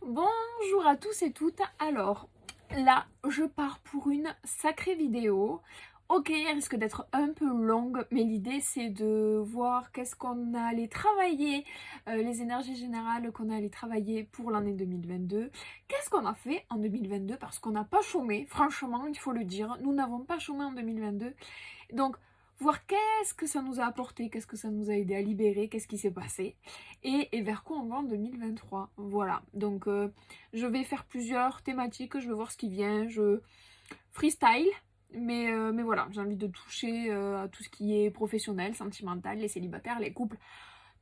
Bonjour à tous et toutes. Alors là, je pars pour une sacrée vidéo. Ok, elle risque d'être un peu longue, mais l'idée c'est de voir qu'est-ce qu'on a allé travailler, les énergies générales qu'on a allé travailler pour l'année 2022. Qu'est-ce qu'on a fait en 2022 parce qu'on n'a pas chômé, franchement, il faut le dire. Nous n'avons pas chômé en 2022. Donc, voir qu'est-ce que ça nous a apporté, qu'est-ce que ça nous a aidé à libérer, qu'est-ce qui s'est passé et vers quoi on va en 2023. Voilà, donc je vais faire plusieurs thématiques, je vais voir ce qui vient, je freestyle, mais voilà, j'ai envie de toucher à tout ce qui est professionnel, sentimental, les célibataires, les couples,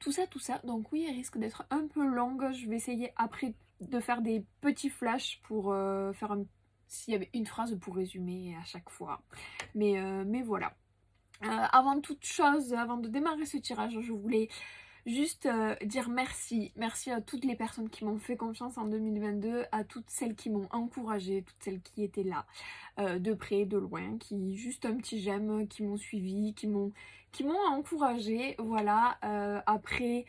tout ça, tout ça. Donc oui, elle risque d'être un peu longue, je vais essayer après de faire des petits flashs pour faire s'il y avait une phrase pour résumer à chaque fois. Mais voilà. Avant toute chose, avant de démarrer ce tirage, je voulais juste dire merci. Merci à toutes les personnes qui m'ont fait confiance en 2022, à toutes celles qui m'ont encouragée, toutes celles qui étaient là, de près, de loin, qui juste un petit j'aime, qui m'ont suivi, qui m'ont encouragée. Voilà, après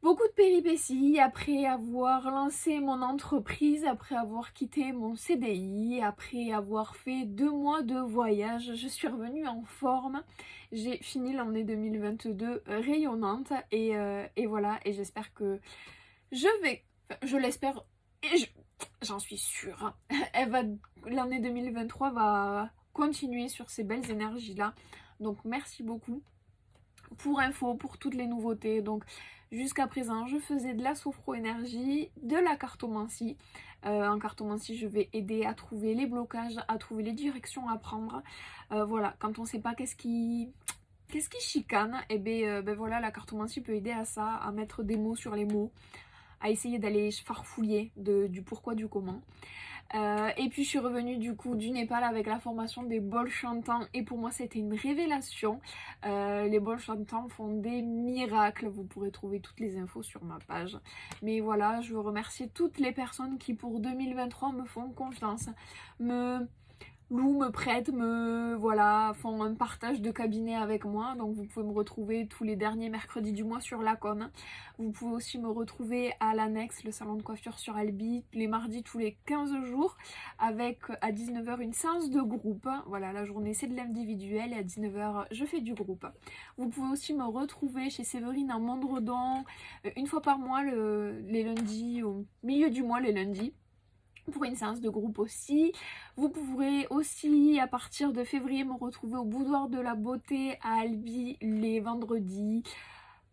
beaucoup de péripéties, après avoir lancé mon entreprise, après avoir quitté mon CDI, après avoir fait 2 mois de voyage, je suis revenue en forme. J'ai fini l'année 2022 rayonnante et voilà, et j'espère que je l'espère et j'en suis sûre, hein. L'année 2023 va continuer sur ces belles énergies-là. Donc merci beaucoup. Pour info, pour toutes les nouveautés, donc jusqu'à présent je faisais de la sophro-énergie, de la cartomancie. En cartomancie je vais aider à trouver les blocages, à trouver les directions à prendre. Voilà, quand on sait pas qu'est-ce qui chicane, et ben voilà, la cartomancie peut aider à ça, à mettre des mots sur les mots, à essayer d'aller farfouiller du pourquoi du comment. Et puis je suis revenue du coup du Népal avec la formation des bols chantants et pour moi c'était une révélation. Les bols chantants font des miracles, vous pourrez trouver toutes les infos sur ma page. Mais voilà, je veux remercier toutes les personnes qui pour 2023 me font confiance, me me prête, voilà, font un partage de cabinet avec moi. Donc vous pouvez me retrouver tous les derniers mercredis du mois sur Lacom. Vous pouvez aussi me retrouver à l'annexe, le salon de coiffure sur Albi, les mardis tous les 15 jours, avec à 19h une séance de groupe. Voilà, la journée c'est de l'individuel et à 19h je fais du groupe. Vous pouvez aussi me retrouver chez Séverine en Mondredon, une fois par mois les lundis, au milieu du mois les lundis, pour une séance de groupe aussi. Vous pourrez aussi à partir de février me retrouver au Boudoir de la Beauté à Albi les vendredis,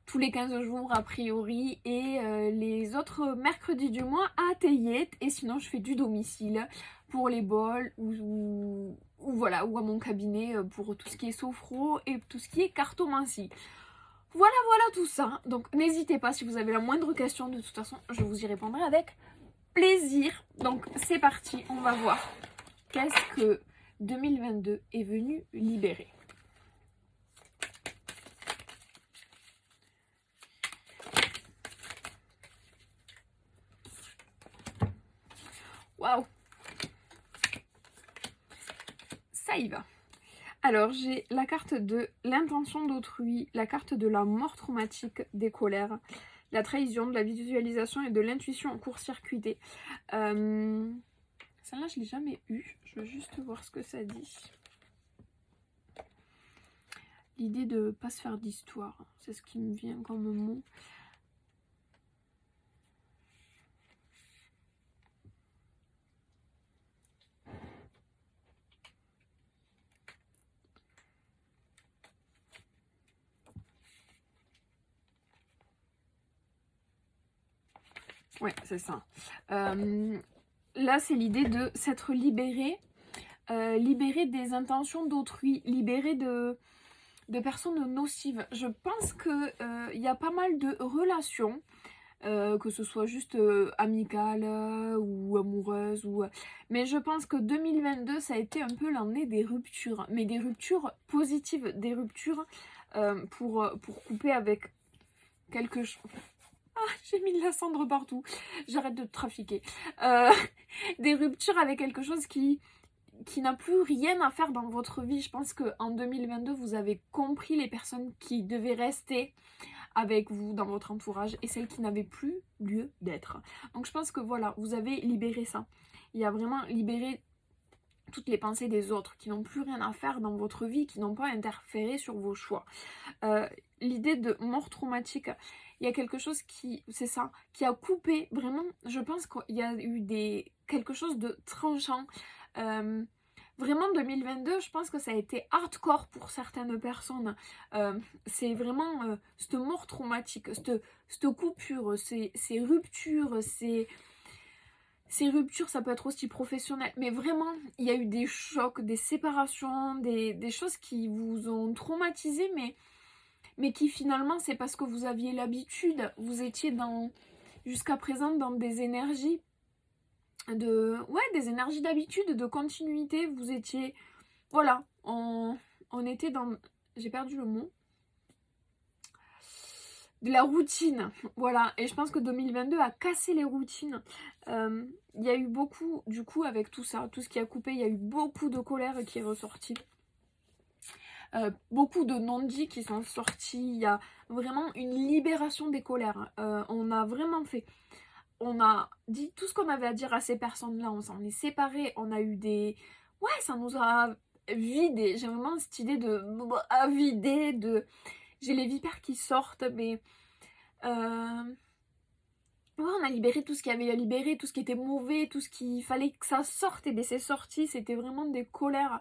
tous les 15 jours a priori, et les autres mercredis du mois à Théiette. Et sinon je fais du domicile pour les bols ou voilà, ou à mon cabinet pour tout ce qui est sophro et tout ce qui est cartomancie. Voilà, voilà tout ça. Donc n'hésitez pas si vous avez la moindre question, de toute façon je vous y répondrai avec plaisir. Donc c'est parti, on va voir qu'est-ce que 2022 est venu libérer. Waouh, ça y va. Alors j'ai la carte de l'intention d'autrui, la carte de la mort traumatique, des colères, la trahison, de la visualisation et de l'intuition en court-circuité. Celle-là je l'ai jamais eue, je veux juste voir ce que ça dit. L'idée de pas se faire d'histoire, c'est ce qui me vient comme mot. Ouais, c'est ça. Là, c'est l'idée de s'être libéré, libéré des intentions d'autrui, libéré de personnes nocives. Je pense que y a pas mal de relations, que ce soit juste amicales ou amoureuses, mais je pense que 2022, ça a été un peu l'année des ruptures, mais des ruptures positives, des ruptures pour couper avec quelque chose. Ah, j'ai mis de la cendre partout. J'arrête de trafiquer. Des ruptures avec quelque chose qui n'a plus rien à faire dans votre vie. Je pense qu'en 2022, vous avez compris les personnes qui devaient rester, avec vous, dans votre entourage, et celles qui n'avaient plus lieu d'être. Donc je pense que voilà, vous avez libéré ça. Il y a vraiment libéré toutes les pensées des autres qui n'ont plus rien à faire dans votre vie, qui n'ont pas interféré sur vos choix. L'idée de mort traumatique, il y a quelque chose qui, c'est ça, qui a coupé, vraiment, je pense qu'il y a eu quelque chose de tranchant. Vraiment 2022, je pense que ça a été hardcore pour certaines personnes. C'est vraiment cette mort traumatique, cette coupure, ces ruptures, ces ruptures, ça peut être aussi professionnel, mais vraiment, il y a eu des chocs, des séparations, des choses qui vous ont traumatisé, mais qui finalement, c'est parce que vous aviez l'habitude, vous étiez jusqu'à présent dans des énergies des énergies d'habitude, de continuité, vous étiez, voilà, on était dans, j'ai perdu le mot, de la routine, voilà, et je pense que 2022 a cassé les routines. Il y a eu beaucoup, du coup, avec tout ça, tout ce qui a coupé, il y a eu beaucoup de colère qui est ressortie. Beaucoup de non-dits qui sont sortis, il y a vraiment une libération des colères. On a vraiment on a dit tout ce qu'on avait à dire à ces personnes-là, on s'en est séparés, on a eu ouais, ça nous a vidé. J'ai vraiment cette idée de à vider, j'ai les vipères qui sortent, mais ouais, on a libéré tout ce qu'il y avait à libérer, tout ce qui était mauvais, tout ce qu'il fallait que ça sorte, et bien c'est sorti, c'était vraiment des colères.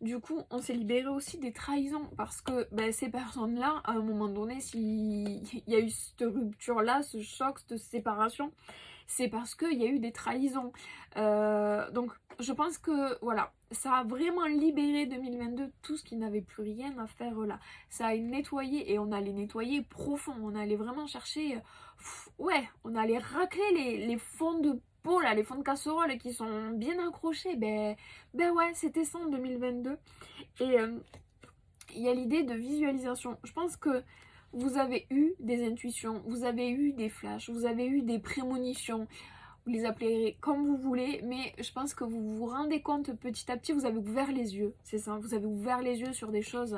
Du coup, on s'est libéré aussi des trahisons, parce que ces personnes-là, à un moment donné, s'il y a eu cette rupture-là, ce choc, cette séparation, c'est parce qu'il y a eu des trahisons. Donc, je pense que, voilà, ça a vraiment libéré 2022 tout ce qui n'avait plus rien à faire là. Ça a nettoyé, et on allait nettoyer profond, on allait vraiment chercher... ouais, on allait racler les fonds de pot, là, les fonds de casserole qui sont bien accrochés. Ben ouais, c'était ça en 2022. Et il y a l'idée de visualisation. Je pense que vous avez eu des intuitions, vous avez eu des flashs, vous avez eu des prémonitions. Vous les appellerez comme vous voulez, mais je pense que vous vous rendez compte petit à petit, vous avez ouvert les yeux, c'est ça, vous avez ouvert les yeux sur des choses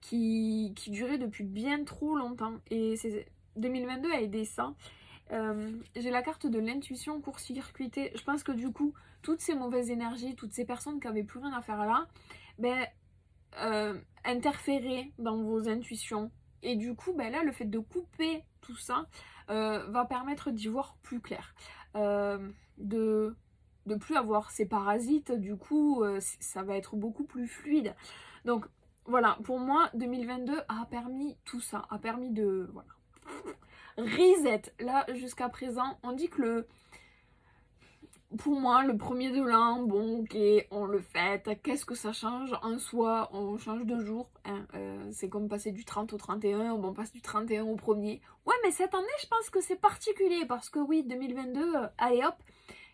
qui duraient depuis bien trop longtemps. Et 2022 a aidé ça. J'ai la carte de l'intuition court-circuitée. Je pense que du coup, toutes ces mauvaises énergies, toutes ces personnes qui n'avaient plus rien à faire là, interférer dans vos intuitions. Et du coup, là, le fait de couper tout ça va permettre d'y voir plus clair. De plus avoir ces parasites, du coup, ça va être beaucoup plus fluide. Donc, voilà, pour moi, 2022 a permis tout ça, a permis de... Voilà. Reset, là, jusqu'à présent, on dit que pour moi, le premier de l'an, bon, ok, on le fête. Qu'est-ce que ça change en soi? On change de jour. Hein, c'est comme passer du 30 au 31, on passe du 31 au 1er. Ouais, mais cette année, je pense que c'est particulier parce que oui, 2022, allez hop,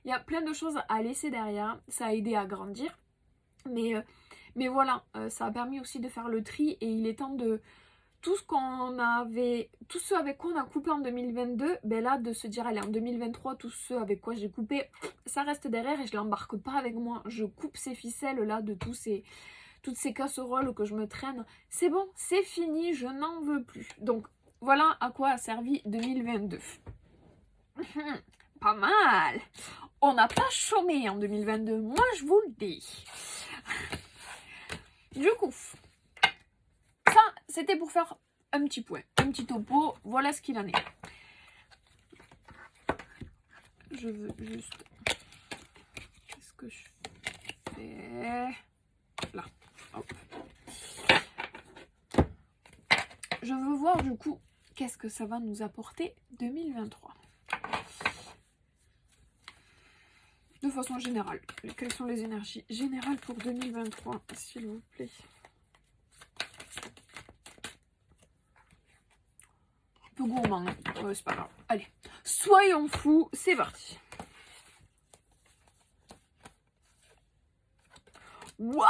il y a plein de choses à laisser derrière. Ça a aidé à grandir. Mais voilà, ça a permis aussi de faire le tri, et il est temps de... tout ce avec quoi on a coupé en 2022, là de se dire allez, en 2023, tout ce avec quoi j'ai coupé, ça reste derrière et je l'embarque pas avec moi. Je coupe ces ficelles là de toutes ces casseroles que je me traîne. C'est bon, c'est fini, je n'en veux plus. Donc voilà à quoi a servi 2022. Pas mal. On n'a pas chômé en 2022, moi je vous le dis. Du coup, ça, c'était pour faire un petit point, un petit topo. Voilà ce qu'il en est. Je veux juste... Qu'est-ce que je fais? Là. Hop. Je veux voir du coup qu'est-ce que ça va nous apporter 2023. De façon générale. Quelles sont les énergies générales pour 2023, s'il vous plaît? Peu gourmand, hein. Ouais, c'est pas grave. Allez, soyons fous, c'est parti. Waouh.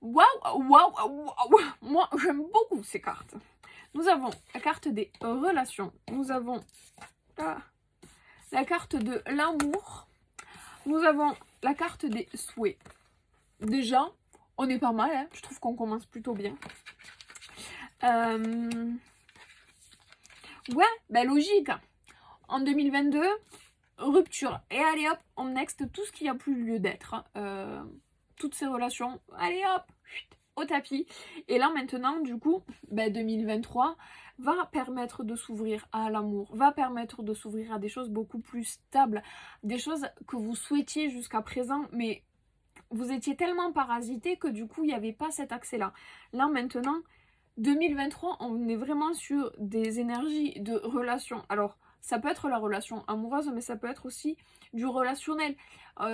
Waouh. Moi, j'aime beaucoup ces cartes. Nous avons la carte des relations. Nous avons la carte de l'amour. Nous avons la carte des souhaits. Déjà, on est pas mal, hein. Je trouve qu'on commence plutôt bien. Ouais, bah logique. En 2022, rupture. Et allez hop, on next tout ce qui a plus lieu d'être. Toutes ces relations, allez hop, au tapis. Et là maintenant, du coup, 2023 va permettre de s'ouvrir à l'amour, va permettre de s'ouvrir à des choses beaucoup plus stables, des choses que vous souhaitiez jusqu'à présent, mais vous étiez tellement parasité que du coup, il n'y avait pas cet accès-là. Là maintenant, 2023, on est vraiment sur des énergies de relation. Alors, ça peut être la relation amoureuse, mais ça peut être aussi du relationnel.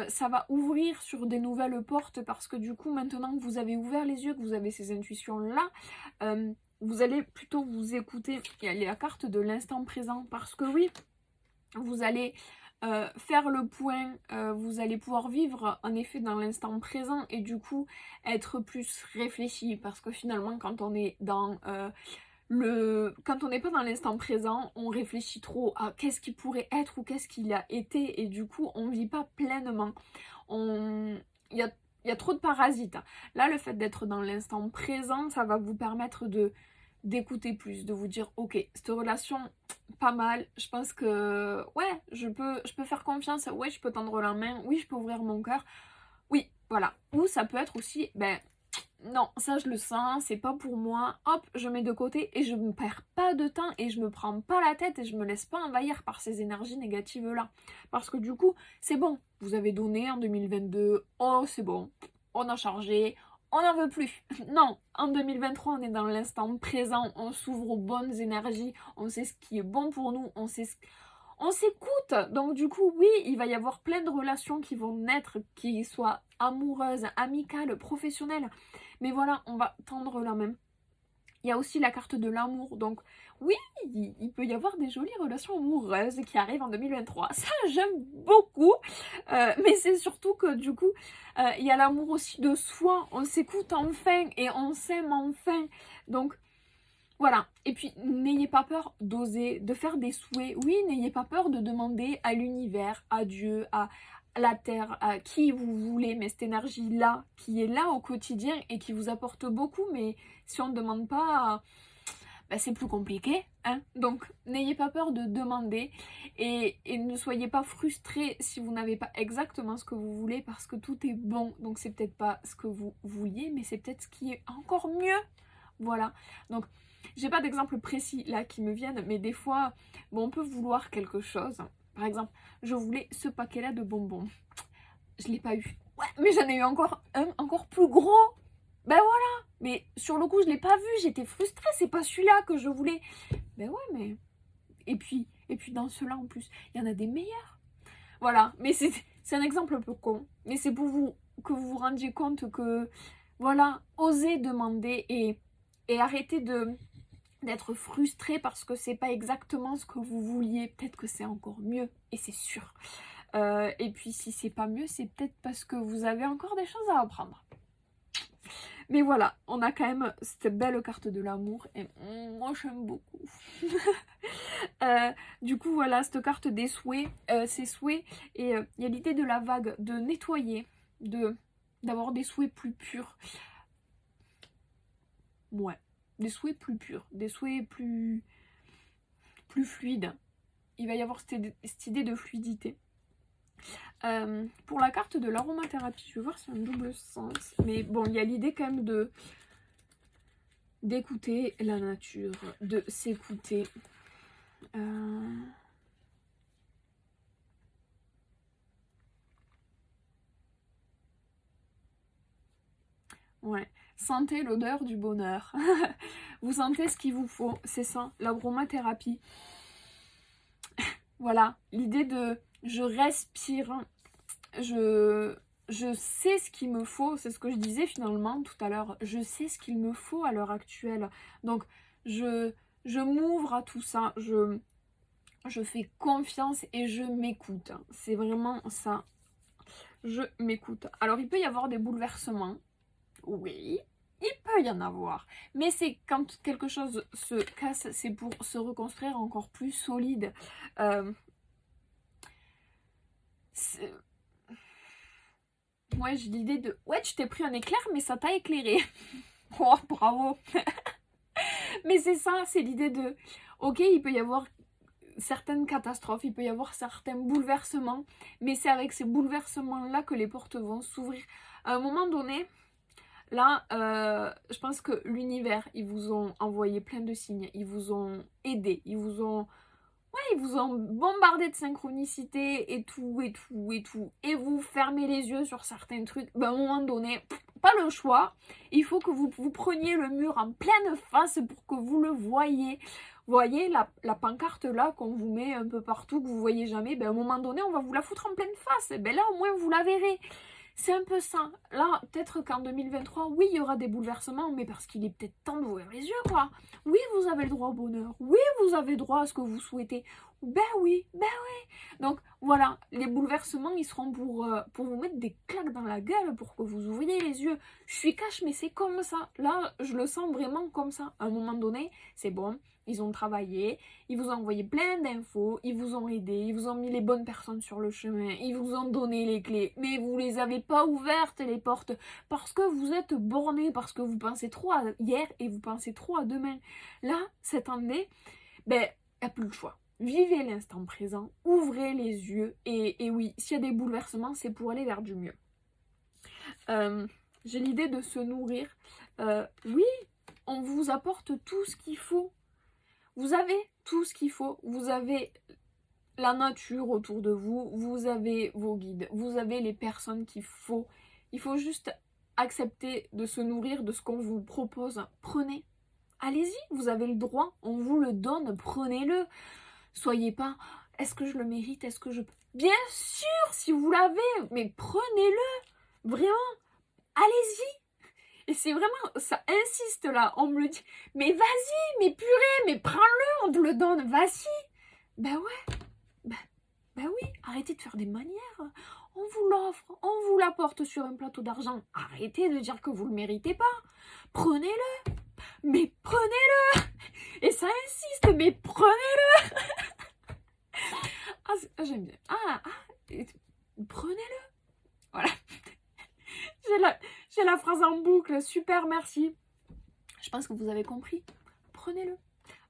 Ça va ouvrir sur des nouvelles portes parce que du coup, maintenant que vous avez ouvert les yeux, que vous avez ces intuitions-là, vous allez plutôt vous écouter. Il y a la carte de l'instant présent parce que oui, vous allez faire le point, vous allez pouvoir vivre en effet dans l'instant présent et du coup être plus réfléchi parce que finalement quand on est dans quand on n'est pas dans l'instant présent, on réfléchit trop à qu'est-ce qui pourrait être ou qu'est-ce qu'il a été et du coup on vit pas pleinement. Il y a trop de parasites. Là, le fait d'être dans l'instant présent, ça va vous permettre d'écouter plus, de vous dire ok, cette relation pas mal, je pense que ouais, je peux faire confiance, ouais, je peux tendre la main, oui, je peux ouvrir mon cœur, oui, voilà. Ou ça peut être aussi non, ça je le sens, c'est pas pour moi, hop, je mets de côté et je me perds pas de temps et je me prends pas la tête et je me laisse pas envahir par ces énergies négatives là. Parce que du coup, c'est bon, vous avez donné en 2022, oh c'est bon, on a chargé, on n'en veut plus. Non, en 2023, on est dans l'instant présent, on s'ouvre aux bonnes énergies, on sait ce qui est bon pour nous, on s'écoute. Donc du coup, oui, il va y avoir plein de relations qui vont naître, qui soient amoureuses, amicales, professionnelles. Mais voilà, on va tendre la main. Il y a aussi la carte de l'amour. Donc oui, il peut y avoir des jolies relations amoureuses qui arrivent en 2023. Ça, j'aime beaucoup. Mais c'est surtout que du coup, il y a l'amour aussi de soi. On s'écoute enfin et on s'aime enfin. Donc voilà. Et puis, n'ayez pas peur d'oser, de faire des souhaits. Oui, n'ayez pas peur de demander à l'univers, à Dieu, à la terre, à qui vous voulez, mais cette énergie-là, qui est là au quotidien et qui vous apporte beaucoup, mais si on ne demande pas, c'est plus compliqué, hein. Donc, n'ayez pas peur de demander et ne soyez pas frustrés si vous n'avez pas exactement ce que vous voulez parce que tout est bon. Donc, c'est peut-être pas ce que vous vouliez, mais c'est peut-être ce qui est encore mieux. Voilà. Donc, j'ai pas d'exemple précis là qui me viennent, mais des fois, on peut vouloir quelque chose. Par exemple, je voulais ce paquet-là de bonbons. Je l'ai pas eu. Ouais, mais j'en ai eu encore un encore plus gros. Ben voilà. Mais sur le coup, je l'ai pas vu. J'étais frustrée. C'est pas celui-là que je voulais. Ben ouais, mais. Et puis dans ceux-là en plus, il y en a des meilleurs. Voilà. Mais c'est un exemple un peu con. Mais c'est pour vous que vous vous rendiez compte que, voilà, osez demander et arrêtez d'être frustré parce que c'est pas exactement ce que vous vouliez. Peut-être que c'est encore mieux, et c'est sûr. Et puis si c'est pas mieux, c'est peut-être parce que vous avez encore des choses à apprendre. Mais voilà, on a quand même cette belle carte de l'amour et moi j'aime beaucoup. Du coup voilà, cette carte des souhaits, ces souhaits, et il y a l'idée de la vague, de nettoyer, d'avoir des souhaits plus purs. Ouais. Des souhaits plus purs, des souhaits plus fluides. Il va y avoir cette idée de fluidité. Pour la carte de l'aromathérapie, je vais voir si c'est un double sens. Mais bon, il y a l'idée quand même d'écouter la nature, de s'écouter. Ouais. Sentez l'odeur du bonheur. Vous sentez ce qu'il vous faut, c'est ça, l'aromathérapie. Voilà, l'idée de je respire, je sais ce qu'il me faut, c'est ce que je disais finalement tout à l'heure, je sais ce qu'il me faut à l'heure actuelle. Donc je m'ouvre à tout ça, je fais confiance et je m'écoute. C'est vraiment ça. Je m'écoute. Alors il peut y avoir des bouleversements. Oui, il peut y en avoir. Mais c'est quand quelque chose se casse, c'est pour se reconstruire encore plus solide. Moi j'ai l'idée de ouais, tu t'es pris un éclair mais ça t'a éclairé. Oh bravo. Mais c'est ça, c'est l'idée de ok, il peut y avoir certaines catastrophes, il peut y avoir certains bouleversements, mais c'est avec ces bouleversements là que les portes vont s'ouvrir. À un moment donné, là, je pense que l'univers, ils vous ont envoyé plein de signes, ils vous ont aidé, ils vous ont bombardé de synchronicité et tout, et tout, et tout. Et vous fermez les yeux sur certains trucs. Ben, à un moment donné, pas le choix. Il faut que vous preniez le mur en pleine face pour que vous le voyez. Vous voyez la pancarte là qu'on vous met un peu partout, que vous voyez jamais. Ben, à un moment donné, on va vous la foutre en pleine face. Et ben là, au moins, vous la verrez. C'est un peu ça. Là, peut-être qu'en 2023, oui, il y aura des bouleversements, mais parce qu'il est peut-être temps d'ouvrir les yeux, quoi. Oui, vous avez le droit au bonheur. Oui, vous avez droit à ce que vous souhaitez. Ben oui, ben oui. Donc, voilà, les bouleversements, ils seront pour vous mettre des claques dans la gueule, pour que vous ouvriez les yeux. Je suis cash, mais c'est comme ça. Là, je le sens vraiment comme ça. À un moment donné, c'est bon. Ils ont travaillé, ils vous ont envoyé plein d'infos, ils vous ont aidé, ils vous ont mis les bonnes personnes sur le chemin, ils vous ont donné les clés, mais vous les avez pas ouvertes les portes parce que vous êtes borné, parce que vous pensez trop à hier et vous pensez trop à demain. Là, cette année, ben, il n'y a plus le choix. Vivez l'instant présent, ouvrez les yeux et oui, s'il y a des bouleversements, c'est pour aller vers du mieux. J'ai l'idée de se nourrir. Oui, on vous apporte tout ce qu'il faut. Vous avez tout ce qu'il faut, vous avez la nature autour de vous, vous avez vos guides, vous avez les personnes qu'il faut. Il faut juste accepter de se nourrir de ce qu'on vous propose. Prenez, allez-y, vous avez le droit, on vous le donne, prenez-le. Soyez pas, est-ce que je le mérite, est-ce que je peux... Bien sûr, si vous l'avez, mais prenez-le, vraiment, allez-y. Et c'est vraiment, ça insiste là, on me le dit, mais vas-y, mais purée, mais prends-le, on te le donne, vas-y. Ben ouais, ben oui, arrêtez de faire des manières. On vous l'offre, on vous l'apporte sur un plateau d'argent. Arrêtez de dire que vous le méritez pas. Prenez-le, mais prenez-le. Et ça insiste, mais prenez-le. Ah, j'aime bien. Prenez-le. Voilà. J'ai la phrase en boucle, super, merci. Je pense que vous avez compris. Prenez-le.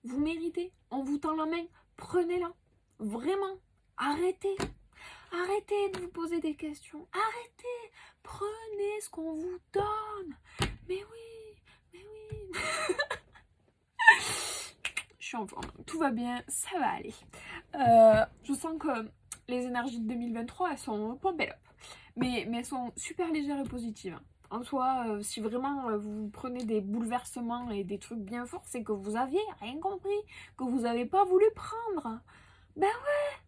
Vous méritez. On vous tend la main. Prenez-la. Vraiment. Arrêtez. Arrêtez de vous poser des questions. Arrêtez. Prenez ce qu'on vous donne. Mais oui. Mais oui. Je suis en forme. Tout va bien. Ça va aller. Je sens que les énergies de 2023, elles sont pompées up. Mais elles sont super légères et positives. En soi, si vraiment vous prenez des bouleversements et des trucs bien forts, c'est que vous aviez rien compris, que vous n'avez pas voulu prendre. Ben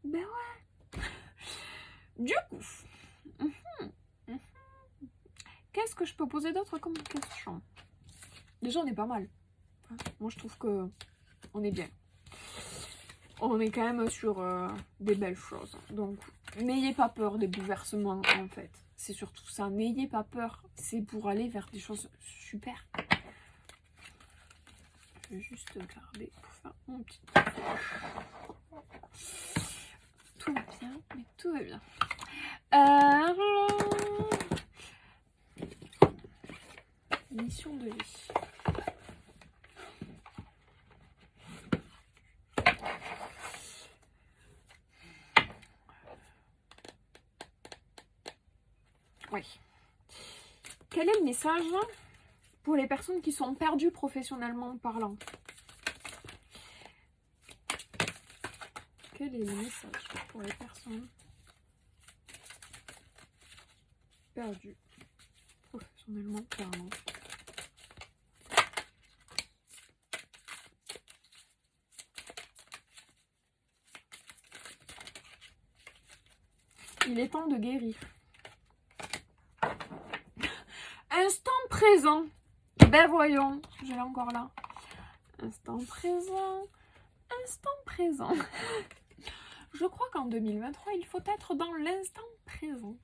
ouais. Du coup, qu'est-ce que je peux poser d'autre comme question? Déjà, on est pas mal. Moi, je trouve que on est bien. On est quand même sur des belles choses. Donc, n'ayez pas peur des bouleversements, en fait. C'est surtout ça. N'ayez pas peur. C'est pour aller vers des choses super. Je vais juste garder pour faire mon petit truc. Tout va bien, mais tout va bien. Mission de vie. Oui. Quel est le message pour les personnes qui sont perdues professionnellement parlant? Quel est le message pour les personnes perdues professionnellement parlant? Il est temps de guérir. Instant présent. Ben voyons, je l'ai encore là. Instant présent. Instant présent. Je crois qu'en 2023, il faut être dans l'instant présent.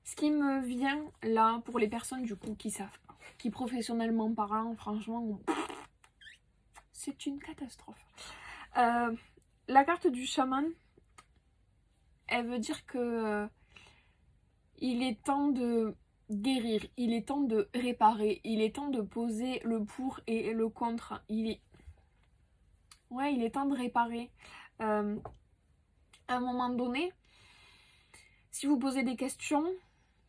Ce qui me vient là, pour les personnes du coup qui savent pas, qui professionnellement parlant, franchement, c'est une catastrophe. la carte du chaman, elle veut dire que il est temps de guérir, il est temps de réparer, il est temps de poser le pour et le contre. Ouais, il est temps de réparer. À un moment donné, si vous posez des questions,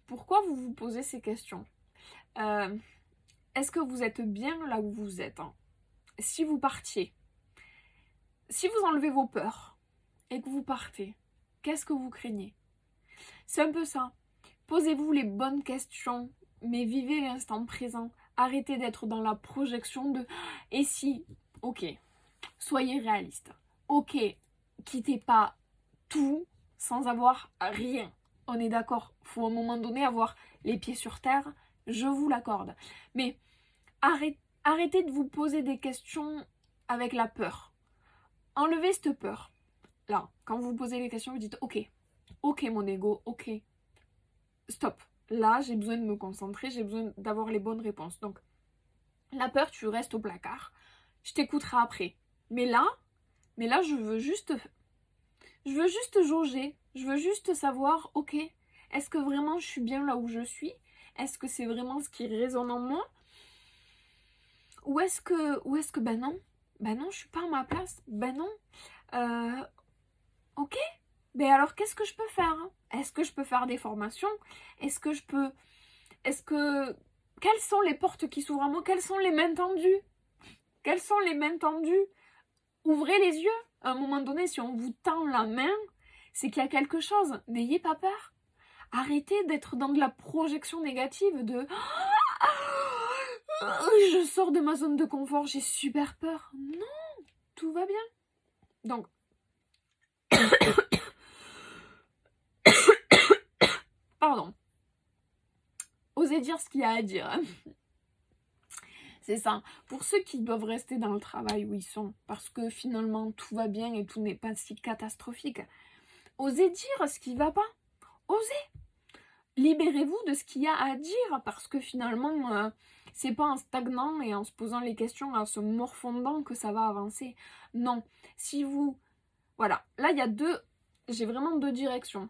pourquoi vous vous posez ces questions? Est-ce que vous êtes bien là où vous êtes, hein? Si vous partiez, si vous enlevez vos peurs et que vous partez, qu'est-ce que vous craignez? C'est un peu ça. Posez-vous les bonnes questions, mais vivez l'instant présent. Arrêtez d'être dans la projection de et si, ok, soyez réaliste. Ok, quittez pas tout sans avoir rien. On est d'accord, faut à un moment donné avoir les pieds sur terre, je vous l'accorde. Mais arrêtez de vous poser des questions avec la peur. Enlevez cette peur. Là, quand vous vous posez les questions, vous dites ok, ok mon ego, ok, stop. Là, j'ai besoin de me concentrer, j'ai besoin d'avoir les bonnes réponses. Donc, la peur, tu restes au placard. Je t'écouterai après. Mais là, je veux juste jauger. Je veux juste savoir, ok, est-ce que vraiment je suis bien là où je suis? Est-ce que c'est vraiment ce qui résonne en moi? Ou est-ce que, ben non, je suis pas à ma place. Ben non. Ok. Ben alors, qu'est-ce que je peux faire, hein? Est-ce que je peux faire des formations? Est-ce que je peux... Est-ce que... Quelles sont les portes qui s'ouvrent à moi? Quelles sont les mains tendues? Quelles sont les mains tendues? Ouvrez les yeux. À un moment donné, si on vous tend la main, c'est qu'il y a quelque chose. N'ayez pas peur. Arrêtez d'être dans de la projection négative de je sors de ma zone de confort, j'ai super peur. Non, tout va bien. Donc, pardon. Osez dire ce qu'il y a à dire. C'est ça. Pour ceux qui doivent rester dans le travail où ils sont, parce que finalement tout va bien et tout n'est pas si catastrophique, osez dire ce qui va pas. Osez. Libérez-vous de ce qu'il y a à dire, parce que finalement, c'est pas en stagnant et en se posant les questions, en se morfondant que ça va avancer. Non. Si vous... Voilà. Là, il y a j'ai vraiment deux directions.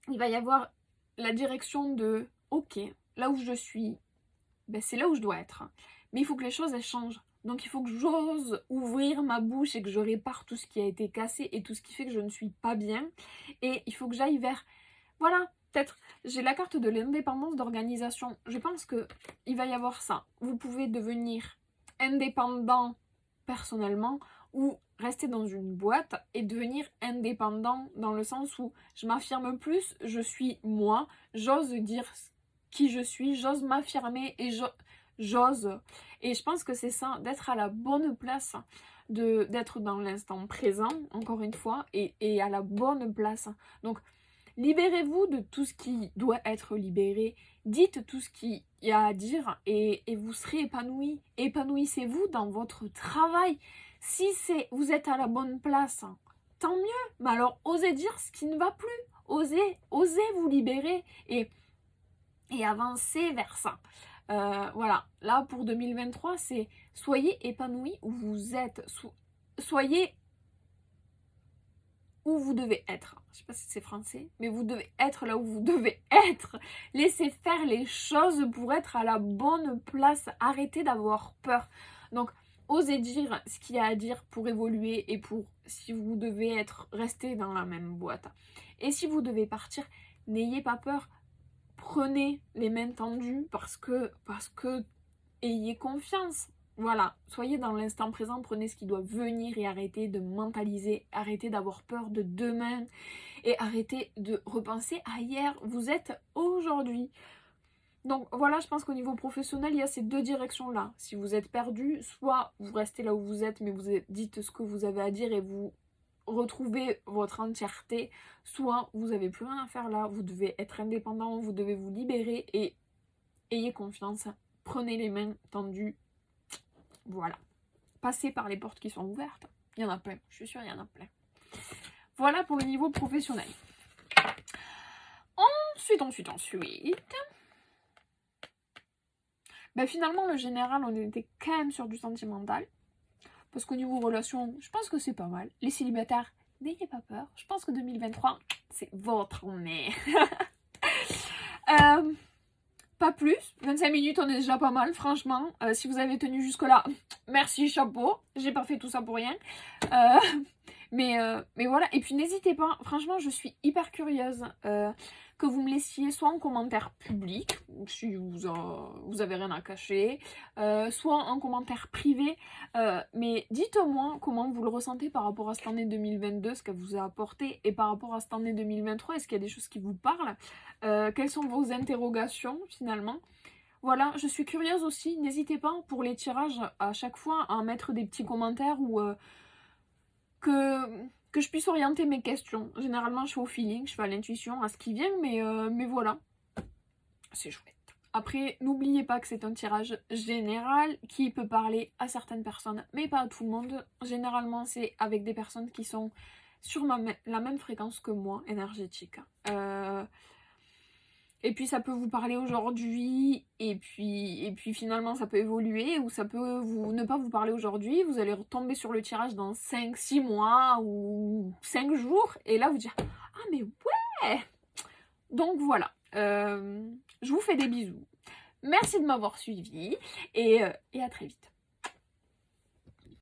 Il va y avoir la direction de ok, là où je suis, ben c'est là où je dois être. Mais il faut que les choses elles changent. Donc il faut que j'ose ouvrir ma bouche et que je répare tout ce qui a été cassé et tout ce qui fait que je ne suis pas bien. Et il faut que j'aille vers... Voilà, peut-être, j'ai la carte de l'indépendance d'organisation. Je pense que il va y avoir ça. Vous pouvez devenir indépendant personnellement ou rester dans une boîte et devenir indépendant dans le sens où je m'affirme plus, je suis moi, j'ose dire qui je suis, j'ose m'affirmer et j'ose. Et je pense que c'est ça, d'être à la bonne place, d'être dans l'instant présent, encore une fois, et à la bonne place. Donc, libérez-vous de tout ce qui doit être libéré, dites tout ce qu'il y a à dire et vous serez épanoui. Épanouissez-vous dans votre travail. Si vous êtes à la bonne place, tant mieux. Mais alors, osez dire ce qui ne va plus. Osez vous libérer et avancer vers ça. Voilà, là pour 2023, c'est soyez épanoui où vous êtes, soyez où vous devez être. Je sais pas si c'est français, mais vous devez être là où vous devez être. Laissez faire les choses pour être à la bonne place. Arrêtez d'avoir peur. Donc, osez dire ce qu'il y a à dire pour évoluer et pour si vous devez rester dans la même boîte. Et si vous devez partir, n'ayez pas peur. Prenez les mains tendues parce que ayez confiance. Voilà, soyez dans l'instant présent, prenez ce qui doit venir et arrêtez de mentaliser, arrêtez d'avoir peur de demain et arrêtez de repenser à hier. Vous êtes aujourd'hui. Donc voilà, je pense qu'au niveau professionnel, il y a ces deux directions-là. Si vous êtes perdu, soit vous restez là où vous êtes, mais vous dites ce que vous avez à dire et vous retrouvez votre entièreté, soit vous n'avez plus rien à faire là, vous devez être indépendant, vous devez vous libérer et ayez confiance. Prenez les mains tendues. Voilà. Passez par les portes qui sont ouvertes. Il y en a plein. Je suis sûre, il y en a plein. Voilà pour le niveau professionnel. Ensuite. Ben finalement, le général, on était quand même sur du sentimental. parce qu'au niveau relation, je pense que c'est pas mal. Les célibataires, n'ayez pas peur. Je pense que 2023, c'est votre année. Pas plus, 25 minutes on est déjà pas mal franchement, si vous avez tenu jusque là, merci, chapeau, j'ai pas fait tout ça pour rien, mais voilà, et puis n'hésitez pas, franchement je suis hyper curieuse que vous me laissiez soit en commentaire public, si vous avez rien à cacher, soit en commentaire privé, mais dites-moi comment vous le ressentez par rapport à cette année 2022, ce qu'elle vous a apporté, et par rapport à cette année 2023, est-ce qu'il y a des choses qui vous parlent, quelles sont vos interrogations finalement. Voilà, je suis curieuse aussi, n'hésitez pas pour les tirages à chaque fois à mettre des petits commentaires ou que je puisse orienter mes questions. Généralement, je fais au feeling, je fais à l'intuition, à ce qui vient, mais voilà, c'est chouette. Après, n'oubliez pas que c'est un tirage général qui peut parler à certaines personnes, mais pas à tout le monde. Généralement, c'est avec des personnes qui sont sur la même fréquence que moi, énergétique. Et puis ça peut vous parler aujourd'hui, et puis finalement ça peut évoluer, ou ça peut ne pas vous parler aujourd'hui, vous allez retomber sur le tirage dans 5-6 mois, ou 5 jours, et là vous dire « Ah mais ouais !» Donc voilà, je vous fais des bisous. Merci de m'avoir suivi, et à très vite.